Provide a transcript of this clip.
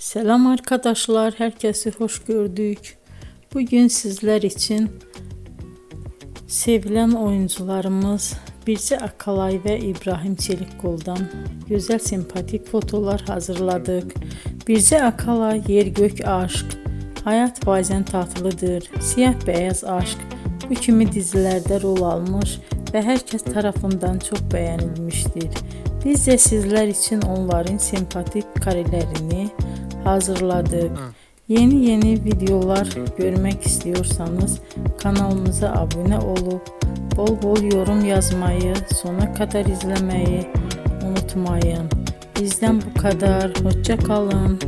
Selam arkadaşlar, herkesi hoş gördük. Bugün sizler için sevilen oyuncularımız Birce Akalay ve İbrahim Çelikkol'dan güzel sempatik fotolar hazırladık. Birce Akalay yer gök aşk, hayat bazen tatlıdır, siyah beyaz aşk bu kimi dizilerde rol almış ve herkes tarafından çok beğenilmiştir. Biz de sizler için onların sempatik karelerini hazırladık. Yeni videolar görmek istiyorsanız kanalımıza abone olup bol bol yorum yazmayı, sona kadar izlemeyi unutmayın. Bizden bu kadar. Hoşça kalın.